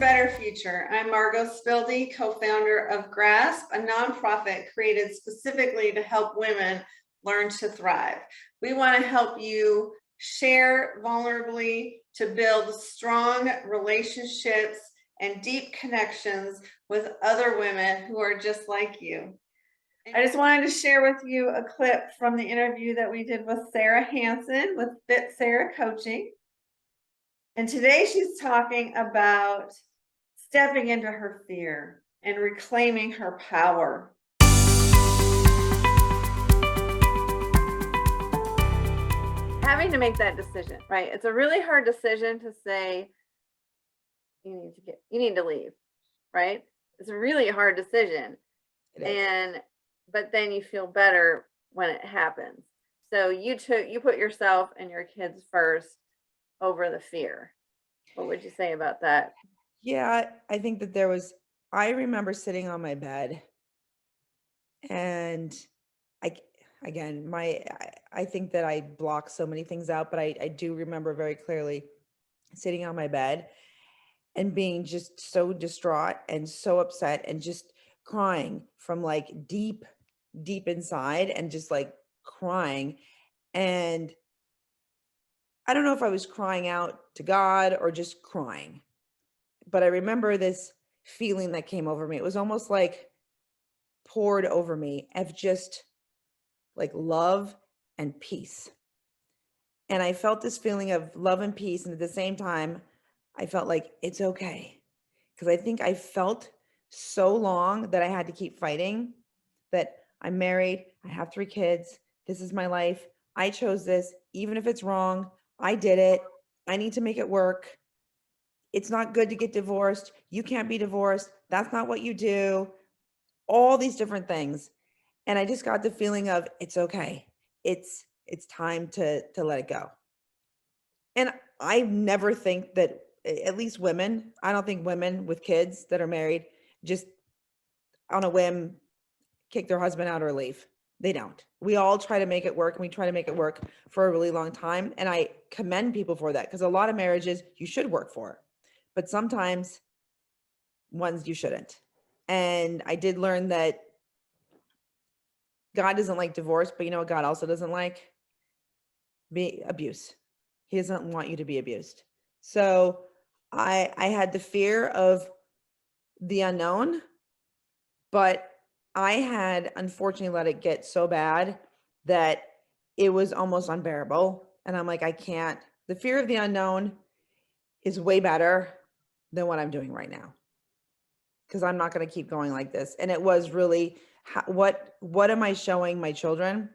better future. I'm Margot Spildy, co-founder of GRASP, a nonprofit created specifically to help women learn to thrive. We want to help you share vulnerably to build strong relationships and deep connections with other women who are just like you. I just wanted to share with you a clip from the interview that we did with Sarah Hansson with Fit Sarah Coaching. And today she's talking about stepping into her fear and reclaiming her power. Having to make that decision, right? It's a really hard decision to say you need to leave, right? It's a really hard decision. But then you feel better when it happens. So you put yourself and your kids first over the fear. What would you say about that? Yeah, I think that I remember sitting on my bed and I think that I block so many things out, but I do remember very clearly sitting on my bed and being just so distraught and so upset and just crying from like deep inside and just like crying. And I don't know if I was crying out to God or just crying, but I remember this feeling that came over me. It was almost like poured over me of just like love and peace. And I felt this feeling of love and peace. And at the same time, I felt like it's okay. Because I think I felt so long that I had to keep fighting, that I'm married, I have 3 kids, this is my life, I chose this, even if it's wrong, I did it, I need to make it work. It's not good to get divorced, you can't be divorced, that's not what you do, all these different things. And I just got the feeling of it's okay. It's time to let it go. And I never think that, at least women, I don't think women with kids that are married just on a whim kick their husband out or leave. They don't. We all try to make it work, and we try to make it work for a really long time. And I commend people for that, because a lot of marriages you should work for, but sometimes ones you shouldn't. And I did learn that God doesn't like divorce, but you know what God also doesn't like? Abuse. He doesn't want you to be abused. So I had the fear of the unknown, but I had unfortunately let it get so bad that it was almost unbearable. And I'm like, I can't. The fear of the unknown is way better than what I'm doing right now, because I'm not going to keep going like this. And it was really, what am I showing my children,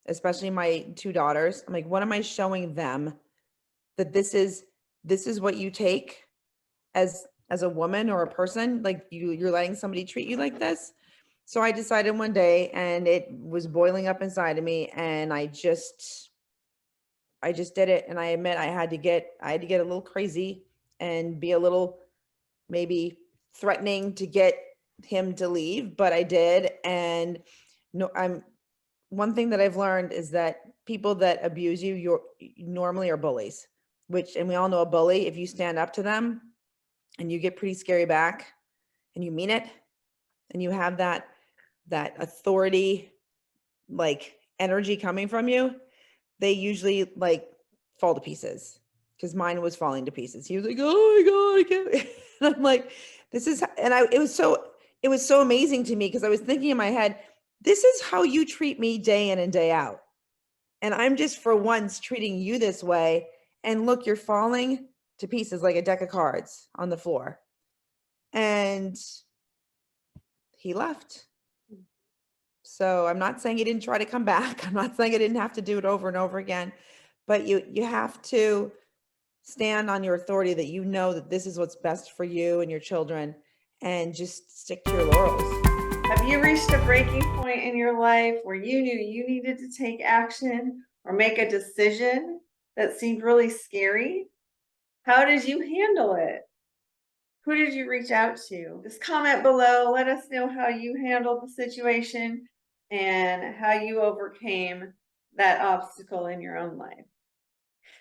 especially my 2 daughters? I'm like, what am I showing them, that this is what you take as a woman or a person? Like you're letting somebody treat you like this? So I decided one day, and it was boiling up inside of me, and I just did it. And I admit I had to get a little crazy and be a little maybe threatening to get him to leave, but I did. And no, one thing that I've learned is that people that abuse you, normally are bullies, and we all know a bully, if you stand up to them and you get pretty scary back and you mean it, and you have that authority, like energy coming from you, they usually like fall to pieces. Because mine was falling to pieces. He was like, oh my God, I can't. And I'm like, it was so amazing to me, because I was thinking in my head, this is how you treat me day in and day out. And I'm just for once treating you this way. And look, you're falling to pieces like a deck of cards on the floor. And he left. So I'm not saying he didn't try to come back. I'm not saying I didn't have to do it over and over again, but you have to stand on your authority, that you know that this is what's best for you and your children, and just stick to your laurels. Have you reached a breaking point in your life where you knew you needed to take action or make a decision that seemed really scary? How did you handle it? Who did you reach out to? Just comment below. Let us know how you handled the situation and how you overcame that obstacle in your own life.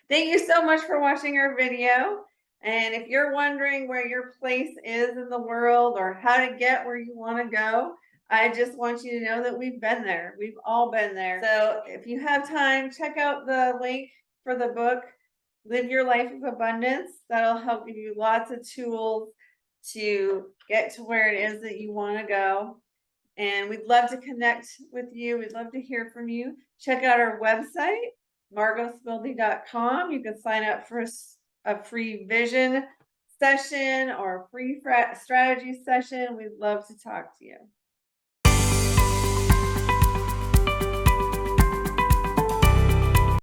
Thank you so much for watching our video. And if you're wondering where your place is in the world or how to get where you want to go, I just want you to know that we've been there. We've all been there. So if you have time, check out the link for the book, Live Your Life of Abundance. That'll help give you lots of tools to get to where it is that you want to go. And we'd love to connect with you. We'd love to hear from you. Check out our website, margospildy.com. You can sign up for a free vision session or a free strategy session. We'd love to talk to you.